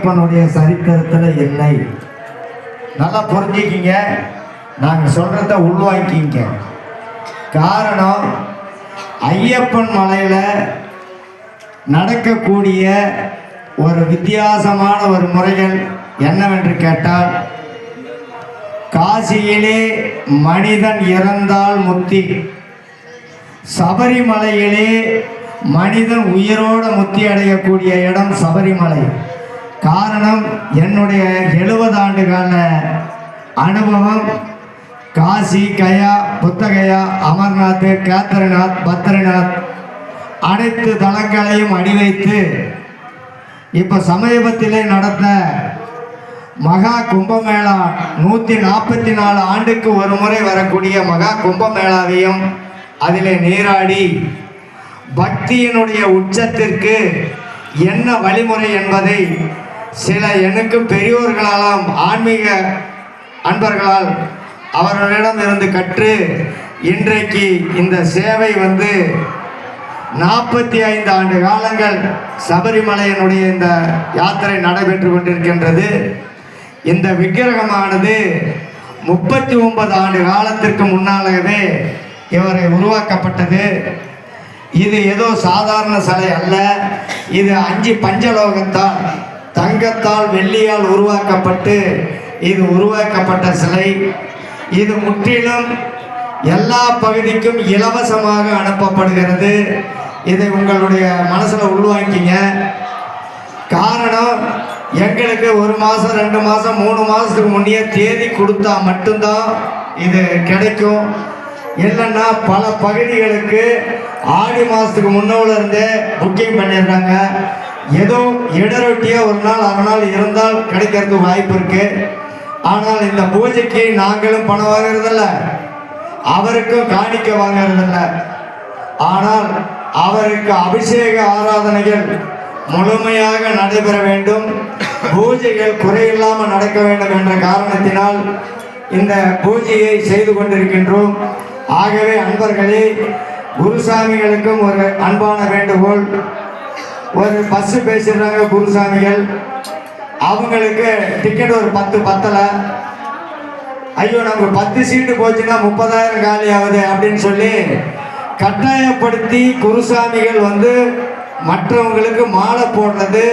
ஐயப்பனுடைய சரித்திரத்தில் இல்லை. நல்லா புரிஞ்சுக்கிங்க, நாங்கள் சொல்கிறத உள்வாங்கிக்கிங்க. காரணம், ஐயப்பன் மலையில் நடக்கக்கூடிய ஒரு வித்தியாசமான ஒரு முறைகள் என்னவென்று கேட்டால், காசியிலே மனிதன் இறந்தால் முத்தி, சபரிமலையிலே மனிதன் உயிரோடு முத்தி அடையக்கூடிய இடம் சபரிமலை. காரணம், என்னுடைய 70 ஆண்டு கால அனுபவம். காசி, கயா, புத்தகயா, அமர்நாத், கேத்ரிநாத், பத்ரிநாத் அனைத்து தலங்களையும் அடி வைத்து இப்போ சமீபத்திலே நடந்த மகா கும்பமேளா 144 ஆண்டுக்கு ஒரு முறை வரக்கூடிய மகா கும்பமேளாவையும் அதிலே நீராடி பக்தியினுடைய உச்சத்திற்கு என்ன வழிமுறை என்பதை சில எனக்கு பெரியோர்களால் ஆன்மீக அன்பர்களால் அவர்களிடம் இருந்து கற்று இன்றைக்கு இந்த சேவை 45 ஆண்டு காலங்கள் சபரிமலையினுடைய இந்த யாத்திரை நடைபெற்று கொண்டிருக்கின்றது. இந்த விக்கிரகமானது 39 ஆண்டு காலத்திற்கு முன்னாலே இவரை உருவாக்கப்பட்டது. இது ஏதோ சாதாரண சிலை அல்ல. இது 5 பஞ்சலோகத்தால், தங்கத்தால், வெள்ளியால் உருவாக்கப்பட்டு இது உருவாக்கப்பட்ட சிலை. இது முற்றிலும் எல்லா பகுதிக்கும் இலவசமாக அனுப்பப்படுகிறது. இதை உங்களுடைய மனசில் உள்வாங்கிங்க. காரணம், எங்களுக்கு 1 மாதம் 2 மாதம் 3 மாதத்துக்கு முன்னே தேதி கொடுத்தா மட்டும்தான் இது கிடைக்கும். இல்லைன்னா பல பகுதிகளுக்கு ஆடி மாதத்துக்கு முன்னோலேருந்தே புக்கிங் பண்ணிடுறாங்க. ஏதோ இடரொட்டியாக ஒரு நாள் அரை நாள் இருந்தால் கிடைக்கிறதுக்கு வாய்ப்பு இருக்குது. ஆனால் இந்த பூஜைக்கு நாங்களும் பணம் வாங்குறதில்ல, அவருக்கும் காணிக்க வாங்குறதில்ல. ஆனால் அவருக்கு அபிஷேக ஆராதனைகள் முழுமையாக நடைபெற வேண்டும், பூஜைகள் குறையில்லாமல் நடக்க வேண்டும் என்ற காரணத்தினால் இந்த பூஜையை செய்து கொண்டிருக்கின்றோம். ஆகவே அன்பர்களே, குருசாமிகளுக்கும் ஒரு அன்பான வேண்டுகோள். ஒரு பஸ்ஸு பேசிடுறாங்க குருசாமிகள், அவங்களுக்கு டிக்கெட் ஒரு 10 பத்தலை. ஐயோ, நமக்கு 10 சீட்டு போச்சுன்னா 30,000 காலி ஆகுது அப்படின்னு சொல்லி கட்டாயப்படுத்தி குருசாமிகள் மற்றவங்களுக்கு மாலை போடுறது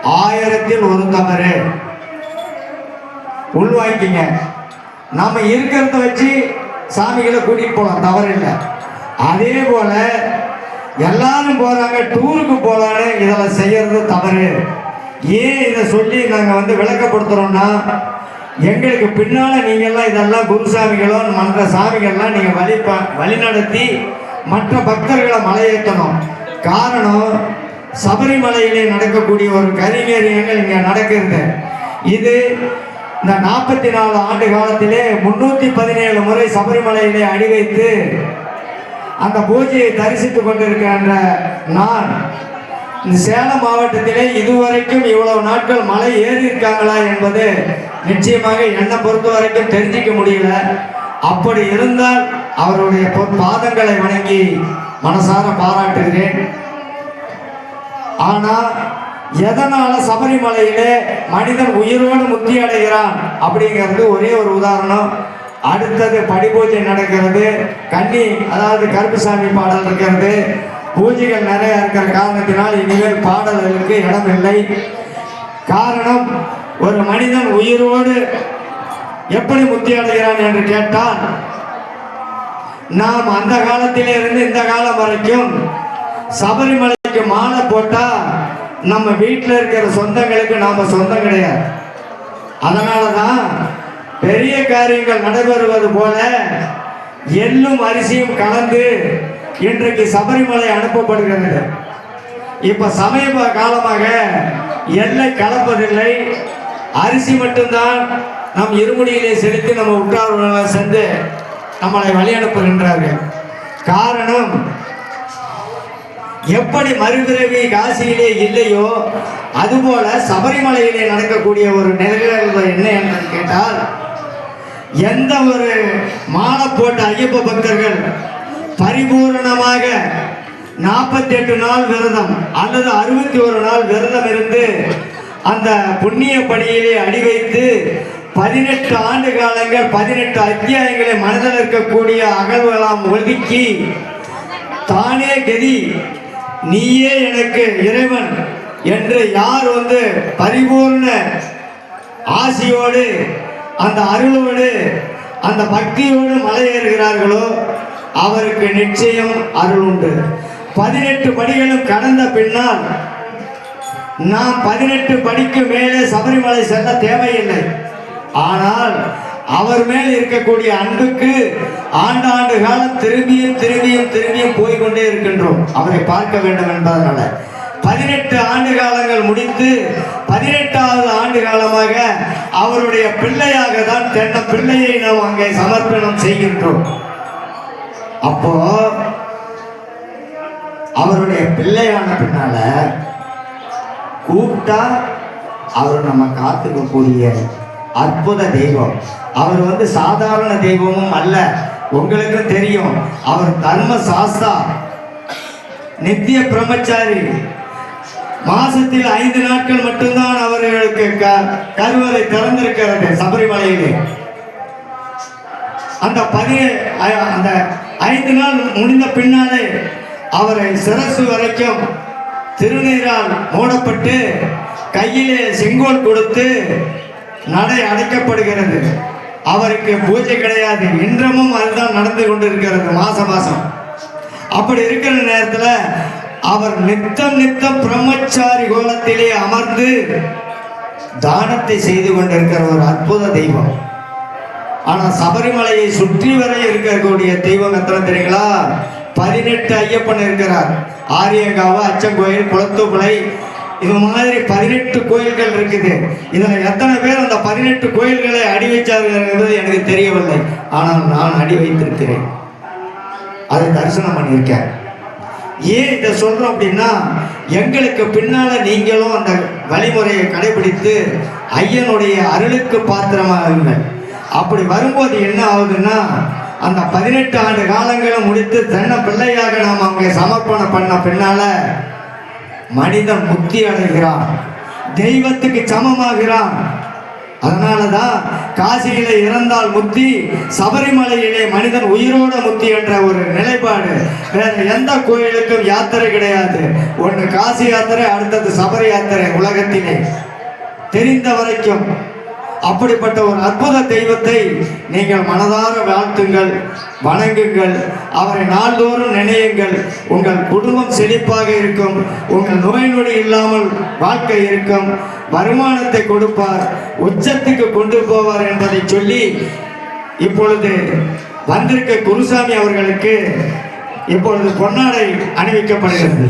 1000ல் ஒரு தவறு. உள்வாங்கிங்க. நம்ம இருக்கிறத வச்சு சாமிகளை கூட்டிகிட்டு போகலாம், தவறு இல்லை. அதே போல எல்லாரும் போகிறாங்க, டூருக்கு போகலான்னு இதில் செய்கிறது தவறு. ஏன் இதை சொல்லி நாங்கள் விளக்கப்படுத்துகிறோம்னா, எங்களுக்கு பின்னால் நீங்கள்லாம் இதெல்லாம் குருசாமிகளோ மற்ற சாமிகள்லாம் நீங்கள் வழிநடத்தி மற்ற பக்தர்களை மலையேற்றணும். காரணம், சபரிமலையிலே நடக்கக்கூடிய ஒரு கரிநேரியங்கள் இங்கே நடக்கிறது. இது இந்த 44 ஆண்டு காலத்திலே 317 முறை சபரிமலையிலே அடி வைத்து அந்த பூஜையை தரிசித்து கொண்டிருக்கின்ற நான், இந்த சேலம் மாவட்டத்திலே இதுவரைக்கும் இவ்வளவு நாட்கள் மலை ஏறி இருக்காங்களா என்பது நிச்சயமாக என்னை பொறுத்த வரைக்கும் தெரிஞ்சிக்க முடியல. அப்படி இருந்தால் அவருடைய பாதங்களை வணங்கி மனசார பாராட்டுகிறேன். ஆனால் எதனால சபரிமலையிலே மனிதன் உயிரோடு முக்தி அடைகிறான் அப்படிங்கிறது ஒரே ஒரு உதாரணம். அடுத்தது படிபூஜை நடக்கிறது, கன்னி அதாவது கருப்புசாமி பாடல் இருக்கிறது, பூஜைகள் நிறைய இருக்கிற காரணத்தினால் இனிமேல் பாடல்களுக்கு இடமில்லை. காரணம், ஒரு மனிதன் உயிரோடு எப்படி முக்தி அடைகிறான் என்று கேட்டால், நாம் அந்த காலத்திலே இருந்து இந்த காலம் வரைக்கும் சபரிமலைக்கு மாலை போட்டா நம்ம வீட்டில் இருக்கிற சொந்தங்களுக்கு நாம சொந்தம் கிடையாது. அதனால தான் பெரிய காரியங்கள் நடைபெறுவது போல எள்ளும் அரிசியும் கலந்து இன்றைக்கு சபரிமலை அனுப்பப்படுகிறது. இப்ப சமீப காலமாக எள்ளை கலப்பதில்லை, அரிசி மட்டும்தான் நம் இருமுடியிலே செலுத்தி நம்ம உற்றார்களை சென்று நம்மளை வழி அனுப்புகின்றார்கள். காரணம், எப்படி மறுபிறவி காசியிலே இல்லையோ அதுபோல சபரிமலையிலே நடக்கக்கூடிய ஒரு நிகழ்வு என்ன என்று கேட்டால், எந்த ஒரு மாலை போட்ட ஐயப்ப பக்தர்கள் பரிபூரணமாக 48 நாள் விரதம் அல்லது 61 நாள் விரதம் இருந்து அந்த புண்ணிய படியிலே அடி வைத்து 18 ஆண்டு காலங்கள் 18 அத்தியாயங்களை மனதில் இருக்கக்கூடிய அகழ்வெல்லாம் ஒதுக்கி தானே கதி, நீயே எனக்கு இறைவன் என்று யார் பரிபூர்ண ஆசியோடு அந்த அருளோடு அந்த பக்தியோடு மலையேறுகிறார்களோ அவருக்கு நிச்சயம் அருள் உண்டு. 18 படிகளும் கடந்த பின்னால் நாம் 18 படிக்கு மேலே சபரிமலை செல்ல தேவையில்லை. ஆனால் அவர் மேல் இருக்கக்கூடிய அன்புக்கு ஆண்டாண்டு காலம் திரும்பியும் திரும்பியும் திரும்பியும் போய்கொண்டே இருக்கின்றோம் அவரை பார்க்க வேண்டும் என்பதனால. 18 ஆண்டு காலங்கள் முடித்து 18வது ஆண்டு காலமாக அவருடைய பிள்ளையாக தான் தென்ன பிள்ளையை நாம் அங்கே சமர்ப்பணம் செய்கின்றோம். அப்போ அவருடைய பிள்ளையான பின்னால கூப்பிட்டா அவர் நம்ம காத்துக்கக்கூடிய அற்புத தெய்வம். அவர் சாதாரண தெய்வமும் அல்ல. உங்களுக்கும் தெரியும், அவர் தர்ம சாஸ்தா, நித்திய பிரம்மச்சாரி. மாசத்தில் 5 நாட்கள் மட்டும்தான் அவர்களுக்கு கருவறை திறந்திருக்கிறது சபரிமலையிலே. அந்த 5 நாள் முடிந்த பின்னாலே அவரை சிரசு வரைக்கும் திருநீரால் மூடப்பட்டு கையிலே செங்கோல் கொடுத்து நடை அடைக்கப்படுகிறது. அவருக்கு பூஜை கிடையாது. இன்றமும் அதுதான் நடந்து கொண்டிருக்கிறது மாசம். அப்படி இருக்கிற நேரத்தில் அவர் நித்தம் பிரம்மச்சாரி கோலத்திலே அமர்ந்து தானத்தை செய்து கொண்டிருக்கிற ஒரு அற்புத தெய்வம். ஆனால் சபரிமலையை சுற்றி வரை இருக்கக்கூடிய தெய்வம் எத்தனை தெரியுங்களா? 18 ஐயப்பன் இருக்கிறார். ஆரியங்காவு, அச்சங்கோயில், குளத்துக்குளை, இது மாதிரி 18 கோயில்கள் இருக்குது. இதில் எத்தனை பேர் அந்த 18 கோயில்களை அடி வைச்சார்கள் என்பது எனக்கு தெரியவில்லை. ஆனால் நான் அடி வைத்திருக்கிறேன், அதை தரிசனம் பண்ணியிருக்கேன். ஏன் இதை சொல்கிறோம் அப்படின்னா, எங்களுக்கு பின்னால் நீங்களும் அந்த வழிமுறையை கடைபிடித்து ஐயனுடைய அருளுக்கு பாத்திரமாகுங்கள். அப்படி வரும்போது என்ன ஆகுதுன்னா, அந்த 18 ஆண்டு காலங்களை முடித்து தென்ன பிள்ளையாக நாம் அவங்க சமர்ப்பணம் பண்ண பின்னால மனிதன் முக்தி அடைகிறான், தெய்வத்துக்கு சமமாகிறான். அதனாலதான் காசியிலே இறந்தால் முக்தி, சபரிமலையிலே மனிதன் உயிரோட முக்தி என்ற ஒரு நிலைப்பாடு. வேற எந்த கோயிலுக்கும் யாத்திரை கிடையாது. ஒன்று காசி யாத்திரை, அடுத்தது சபரி யாத்திரை. உலகத்திலே தெரிந்த வரைக்கும் அப்படிப்பட்ட ஒரு அற்புத தெய்வத்தை நீங்கள் மனதார வாழ்த்துங்கள், வணங்குங்கள், அவரை நாள்தோறும் நினையுங்கள். உங்கள் குடும்பம் செழிப்பாக இருக்கும், உங்கள் நோய் நொடி இல்லாமல் வாழ்க்கை இருக்கும், வருமானத்தை கொடுப்பார், உச்சத்துக்கு கொண்டு போவார் என்பதை சொல்லி இப்பொழுது வந்திருக்க குருசாமி அவர்களுக்கு இப்பொழுது பொன்னாடை அணிவிக்கப்படுகிறது.